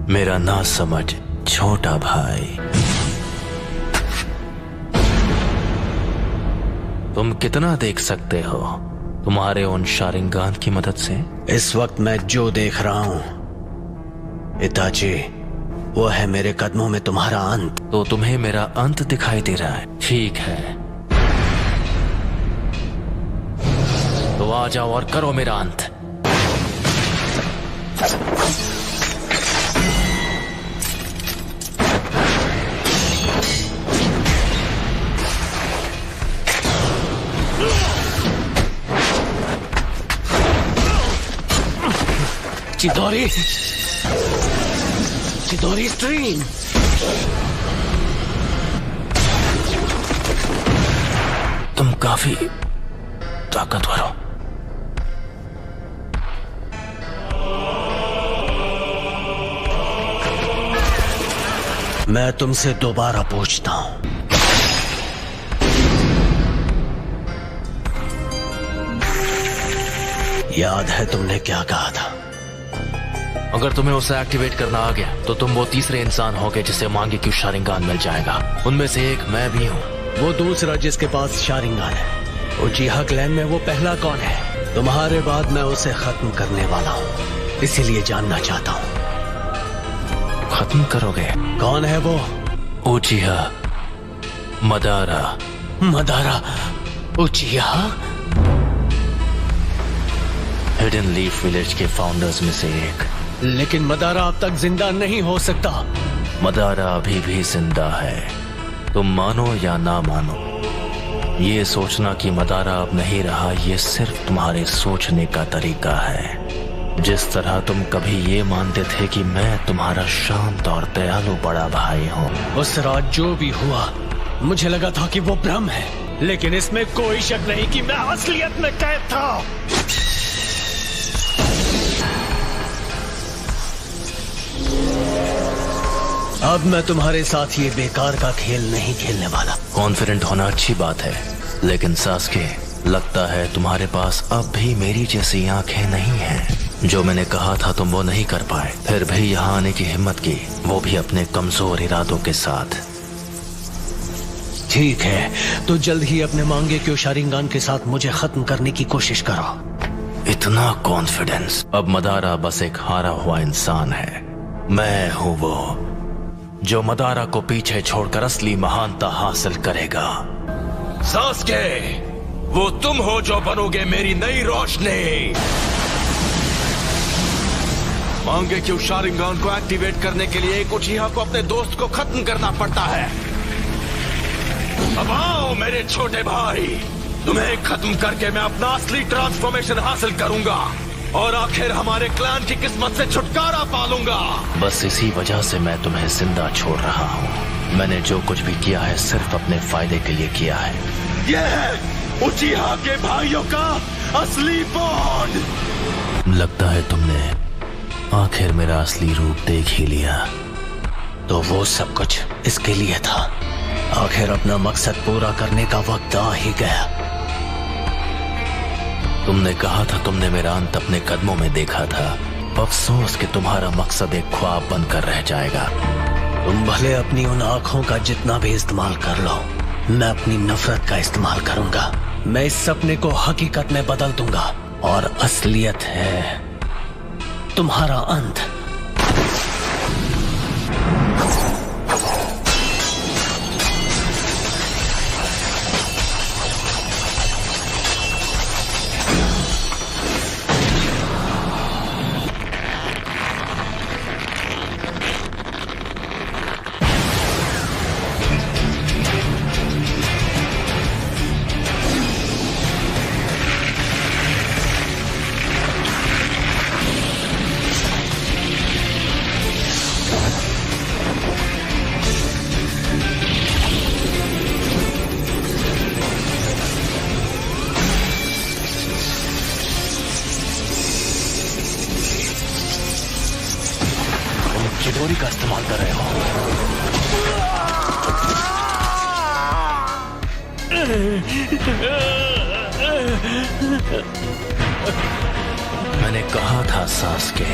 मेरा ना समझ छोटा भाई, तुम कितना देख सकते हो तुम्हारे उन शारिंगान की मदद से? इस वक्त मैं जो देख रहा हूं इताची, वो है मेरे कदमों में तुम्हारा अंत। तो तुम्हें मेरा अंत दिखाई दे रहा है? ठीक है, तो आ जाओ और करो मेरा अंत। चिदोरी, चिदोरी स्ट्रीम। तुम काफी ताकतवर हो। मैं तुमसे दोबारा पूछता हूं, याद है तुमने क्या कहा था? अगर तुम्हें उसे एक्टिवेट करना आ गया तो तुम वो तीसरे इंसान होगे जिसे मांगे क्यों शारिंगान मिल जाएगा। उनमें से एक मैं भी हूँ। वो दूसरा जिसके पास शारिंगान है, उचिहा क्लैन में वो पहला कौन है? तुम्हारे बाद मैं उसे खत्म करने वाला हूँ, इसीलिए जानना चाहता हूँ। खत्म करोगे? कौन है वो? उचिहा Madara. Madara उचिहा? Hidden leaf village के फाउंडर्स में से एक। लेकिन मदारा अब तक जिंदा नहीं हो सकता। मदारा अभी भी जिंदा है, तुम मानो या ना मानो। ये सोचना कि मदारा अब नहीं रहा, ये सिर्फ तुम्हारे सोचने का तरीका है। जिस तरह तुम कभी ये मानते थे कि मैं तुम्हारा शांत और दयालु बड़ा भाई हूँ। उस रात जो भी हुआ, मुझे लगा था कि वो भ्रम है, लेकिन इसमें कोई शक नहीं कि मैं असलियत में कैद था। अब मैं तुम्हारे साथ ये बेकार का खेल नहीं खेलने वाला। कॉन्फिडेंट होना अच्छी बात है, लेकिन सास्के, लगता है तुम्हारे पास अब भी मेरी जैसी आंखें नहीं हैं। जो मैंने कहा था तुम वो नहीं कर पाए, फिर भी यहाँ आने की हिम्मत की, वो भी अपने कमजोर इरादों के साथ। ठीक है, तो जल्द ही अपने मांगे क्यों शारिंगान के साथ मुझे खत्म करने की कोशिश करो। इतना कॉन्फिडेंस? अब मदारा बस एक हारा हुआ इंसान है। मैं हूँ वो जो मदारा को पीछे छोड़कर असली महानता हासिल करेगा। सास्के, वो तुम हो जो बनोगे मेरी नई रोशनी। मांगे क्यों शारिंगान को एक्टिवेट करने के लिए एक उचिहा को अपने दोस्त को खत्म करना पड़ता है। अब आओ मेरे छोटे भाई, तुम्हें खत्म करके मैं अपना असली ट्रांसफॉर्मेशन हासिल करूंगा और आखिर हमारे क्लैन की किस्मत से छुटकारा पालूंगा। बस इसी वजह से मैं तुम्हें जिंदा छोड़ रहा हूँ। मैंने जो कुछ भी किया है सिर्फ अपने फायदे के लिए किया है। यह है उचिहा के भाइयों का असली बॉन्ड। लगता है तुमने आखिर मेरा असली रूप देख ही लिया। तो वो सब कुछ इसके लिए था। आखिर अपना मकसद पूरा करने का वक्त आ ही गया। तुमने कहा था तुमने मेरा अंत अपने कदमों में देखा था। अफसोस कि तुम्हारा मकसद एक ख्वाब बनकर रह जाएगा। तुम भले अपनी उन आंखों का जितना भी इस्तेमाल कर लो, मैं अपनी नफरत का इस्तेमाल करूंगा। मैं इस सपने को हकीकत में बदल दूंगा और असलियत है तुम्हारा अंत। चिदोरी का इस्तेमाल कर रहे हो। मैंने कहा था सास्के,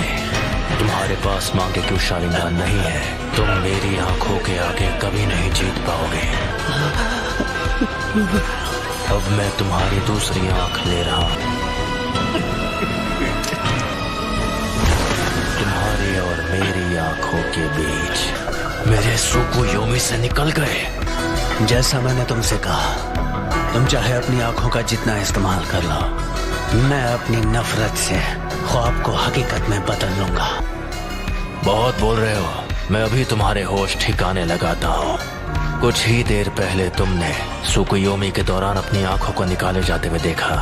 तुम्हारे पास मांगे क्यों शालिंगान नहीं है। तुम मेरी आंखों के आगे कभी नहीं जीत पाओगे। अब मैं तुम्हारी दूसरी आंख ले रहा हूं। तुम्हारी और मेरी आंखों के बीच मेरे सुकुयोमी से निकल गए। जैसा मैंने तुमसे कहा, तुम चाहे अपनी आंखों का जितना इस्तेमाल कर लो, मैं अपनी नफरत से ख्वाब को हकीकत में बदल लूंगा। बहुत बोल रहे हो। मैं अभी तुम्हारे होश ठिकाने लगाता हूँ। कुछ ही देर पहले तुमने सुकुयोमी के दौरान अपनी आंखों को निकाले जाते हुए देखा।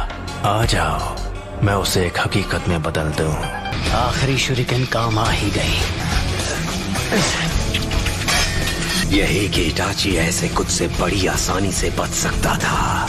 आ जाओ, मैं उसे एक हकीकत में बदल दूं। आखिरी शुरिकन काम आ ही गई। यही कि इटाची ऐसे कुछ से बड़ी आसानी से बच सकता था।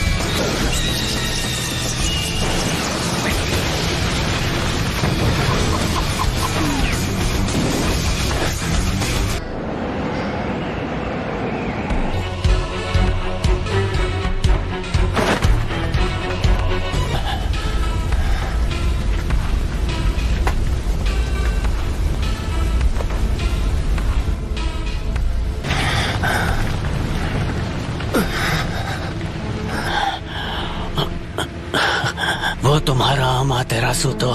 वो तुम्हारा अमातेरासु तो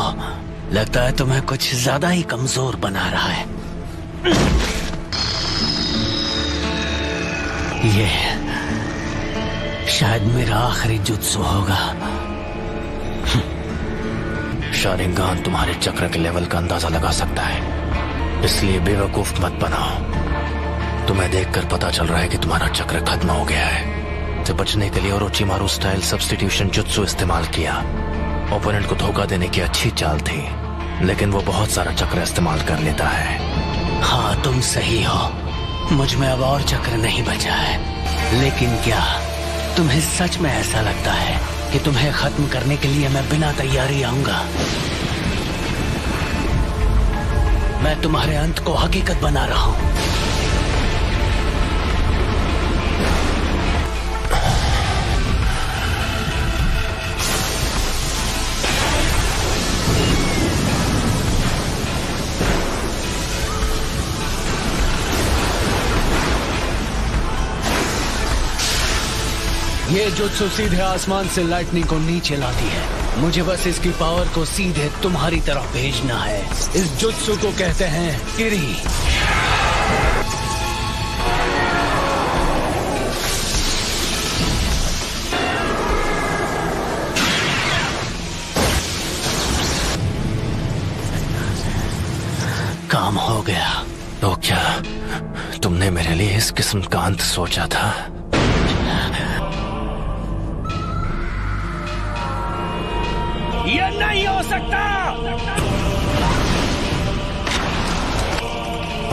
लगता है तुम्हें कुछ ज्यादा ही कमजोर बना रहा है। ये शायद मेरा आखिरी जुत्सु होगा। शालिंगान तुम्हारे चक्र के लेवल का अंदाजा लगा सकता है, इसलिए बेवकूफ मत बनाओ। तुम्हें देखकर पता चल रहा है कि तुम्हारा चक्र खत्म हो गया है। से बचने के लिए ओरोचिमारू स्टाइल सब्स्टिट्यूशन जुत्सु इस्तेमाल किया। ओपोनेंट को धोखा देने की अच्छी चाल थी, लेकिन वो बहुत सारा चक्र इस्तेमाल कर लेता है। हाँ, तुम सही हो। मुझ में अब और चक्र नहीं बचा है। लेकिन क्या तुम्हें सच में ऐसा लगता है कि तुम्हें खत्म करने के लिए मैं बिना तैयारी आऊंगा? मैं तुम्हारे अंत को हकीकत बना रहा हूं। ये जुत्सु सीधे आसमान से लाइटनिंग को नीचे लाती है। मुझे बस इसकी पावर को सीधे तुम्हारी तरफ भेजना है। इस जुत्सु को कहते हैं किरी। काम हो गया। तो क्या तुमने मेरे लिए इस किस्म का अंत सोचा था? ये नहीं हो सकता।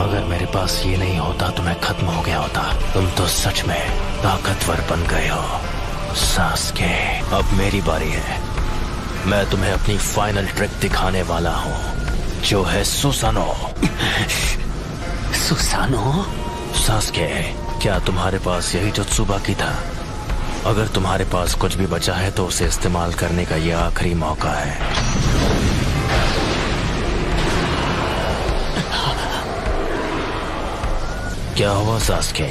अगर मेरे पास ये नहीं होता तो मैं खत्म हो गया होता। तुम तो सच में ताकतवर बन गए हो सास्के। अब मेरी बारी है। मैं तुम्हें अपनी फाइनल ट्रिक दिखाने वाला हूँ, जो है सुसानो। सुसानो? सास्के, क्या तुम्हारे पास यही जुत्सु बाकी था? अगर तुम्हारे पास कुछ भी बचा है तो उसे इस्तेमाल करने का यह आखिरी मौका है। क्या हुआ सास्के?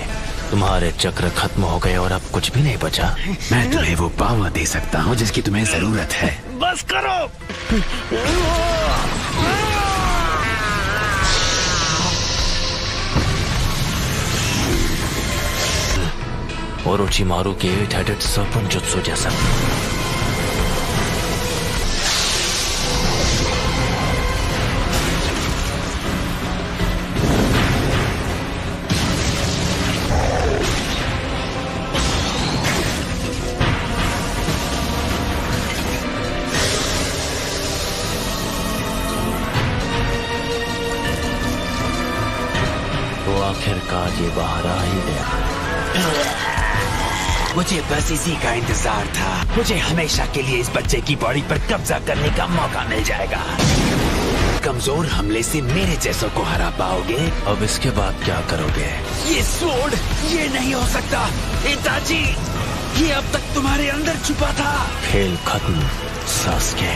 तुम्हारे चक्र खत्म हो गए और अब कुछ भी नहीं बचा? मैं तुम्हें वो पावर दे सकता हूँ जिसकी तुम्हें जरूरत है। बस करो। ओरोचिमारू के 8-headed serpent जुत्सु जैसा। तो आखिरकार ये बाहर आ ही गया। मुझे बस इसी का इंतजार था। मुझे हमेशा के लिए इस बच्चे की बॉडी पर कब्जा करने का मौका मिल जाएगा। कमजोर हमले से मेरे जैसों को हरा पाओगे। अब इसके बाद क्या करोगे? ये स्वॉर्ड, ये नहीं हो सकता। इताची, ये अब तक तुम्हारे अंदर छुपा था। खेल खत्म सास्के।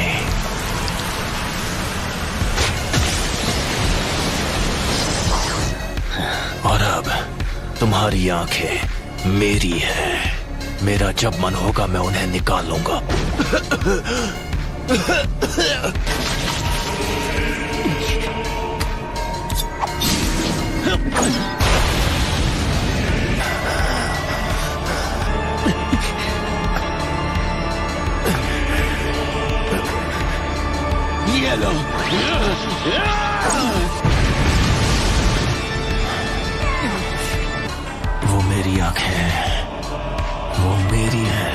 तुम्हारी आंखें मेरी है। मेरा जब मन होगा मैं उन्हें निकालूंगा। ये लो। वो मेरी आंखें हैं, वो मेरी है।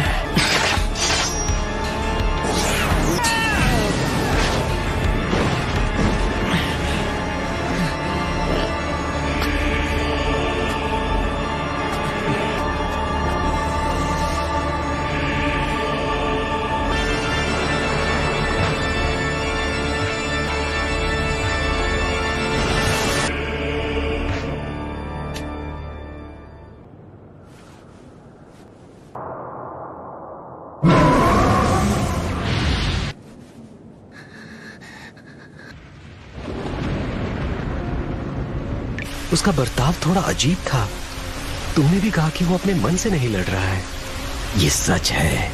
उसका बर्ताव थोड़ा अजीब था। तुमने भी कहा कि वो अपने मन से नहीं लड़ रहा है। ये सच है।